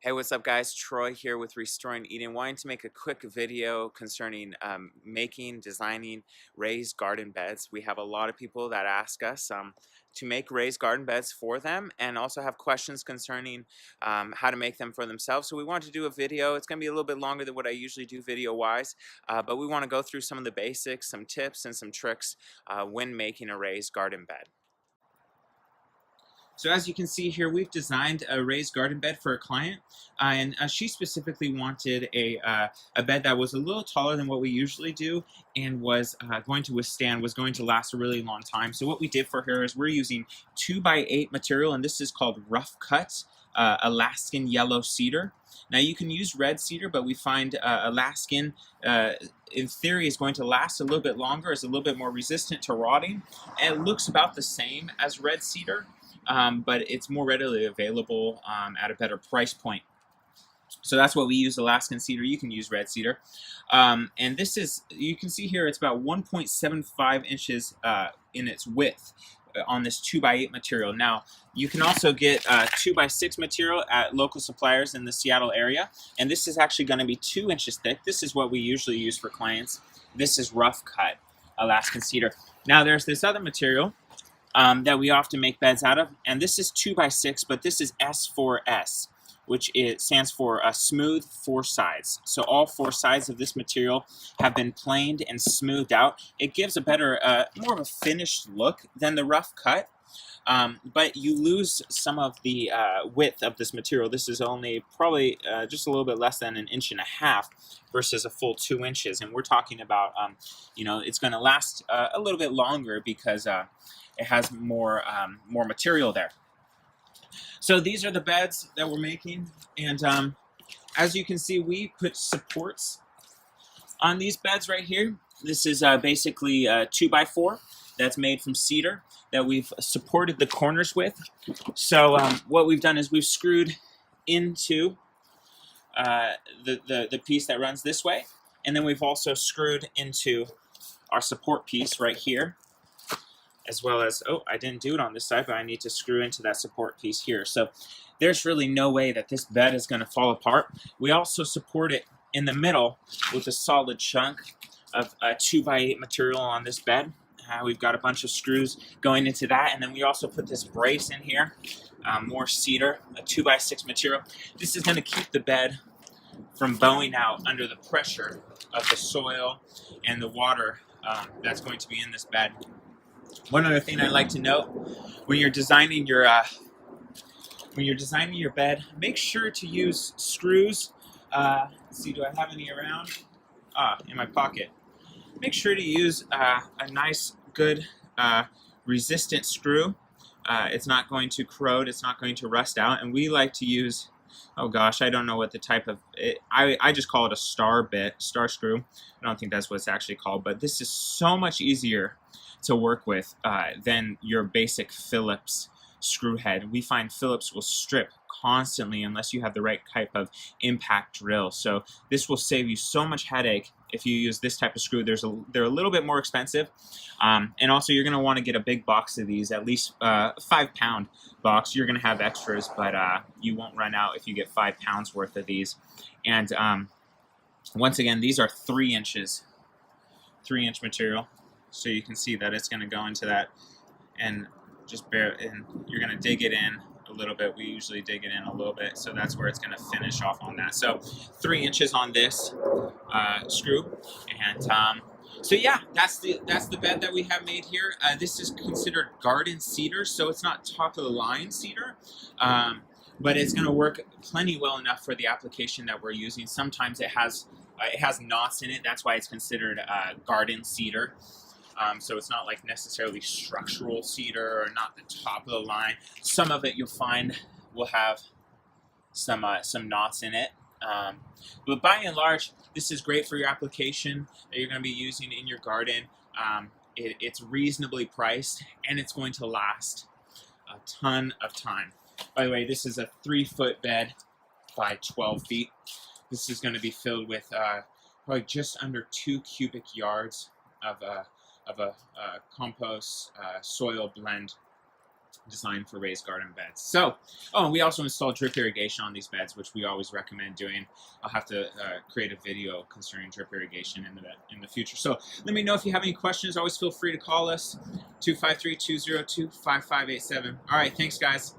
Hey, what's up, guys? Troy here with Restoring Eden. Wanting to make a quick video concerning designing raised garden beds. We have a lot of people that ask us to make raised garden beds for them and also have questions concerning how to make them for themselves. So we wanted to do a video. It's going to be a little bit longer than what I usually do video-wise, but we want to go through some of the basics, some tips, and some tricks when making a raised garden bed. So as you can see here, we've designed a raised garden bed for a client, and she specifically wanted a bed that was a little taller than what we usually do and was going to last a really long time. So what we did for her is we're using 2x8 material, and this is called rough cut Alaskan yellow cedar. Now you can use red cedar, but we find Alaskan in theory is going to last a little bit longer, is a little bit more resistant to rotting, and it looks about the same as red cedar. But it's more readily available at a better price point. So that's what we use, Alaskan cedar. You can use red cedar. And this is, you can see here, it's about 1.75 inches in its width on this 2x8 material. Now, you can also get 2x6 material at local suppliers in the Seattle area. And this is actually going to be 2 inches thick. This is what we usually use for clients. This is rough cut Alaskan cedar. Now, there's this other material that we often make beds out of, and this is 2x6, but this is S4S, which stands for smooth 4 sides. So all 4 sides of this material have been planed and smoothed out. It gives a better, more of a finished look than the rough cut, but you lose some of the width of this material. This is only probably just a little bit less than 1.5 inches versus a full 2 inches, and we're talking about, it's going to last a little bit longer because it has more material there. So these are the beds that we're making, and as you can see, we put supports on these beds right here. This is basically 2x4 that's made from cedar that we've supported the corners with. So what we've done is we've screwed into the piece that runs this way, and then we've also screwed into our support piece right here, as well as, oh, I didn't do it on this side, but I need to screw into that support piece here. So there's really no way that this bed is going to fall apart. We also support it in the middle with a solid chunk of 2x8 material on this bed. We've got a bunch of screws going into that, and then we also put this brace in here, more cedar, a 2x6 material. This is going to keep the bed from bowing out under the pressure of the soil and the water that's going to be in this bed. One other thing I'd like to note, when you're designing your bed, make sure to use screws. Let's see, do I have any around? In my pocket. Make sure to use a nice, good, resistant screw. It's not going to corrode. It's not going to rust out. And we like to use, oh gosh, I don't know what the type of, I just call it a star screw. I don't think that's what it's actually called, but this is so much easier to work with than your basic Phillips screw head. We find Phillips will strip constantly unless you have the right type of impact drill. So this will save you so much headache if you use this type of screw. They're a little bit more expensive, and also you're going to want to get a big box of these, at least 5-pound box. You're going to have extras, but you won't run out if you get 5 pounds worth of these. And once again, these are 3 inches, 3-inch material. So you can see that it's going to go into that, and just and you're going to dig it in a little bit. We usually dig it in a little bit, so that's where it's going to finish off on that. So 3 inches on this screw, and so yeah, that's the bed that we have made here. This is considered garden cedar, so it's not top of the line cedar, but it's going to work plenty well enough for the application that we're using. Sometimes it has knots in it. That's why it's considered garden cedar. So it's not like necessarily structural cedar or not the top of the line. Some of it you'll find will have some knots in it. But by and large, this is great for your application that you're going to be using in your garden. It's reasonably priced, and it's going to last a ton of time. By the way, this is a 3-foot bed by 12 feet. This is going to be filled with probably just under 2 cubic yards of a compost soil blend designed for raised garden beds. So, oh, and we also installed drip irrigation on these beds, which we always recommend doing. I'll have to create a video concerning drip irrigation in the future. So let me know if you have any questions. Always feel free to call us, 253-202-5587. All right, thanks, guys.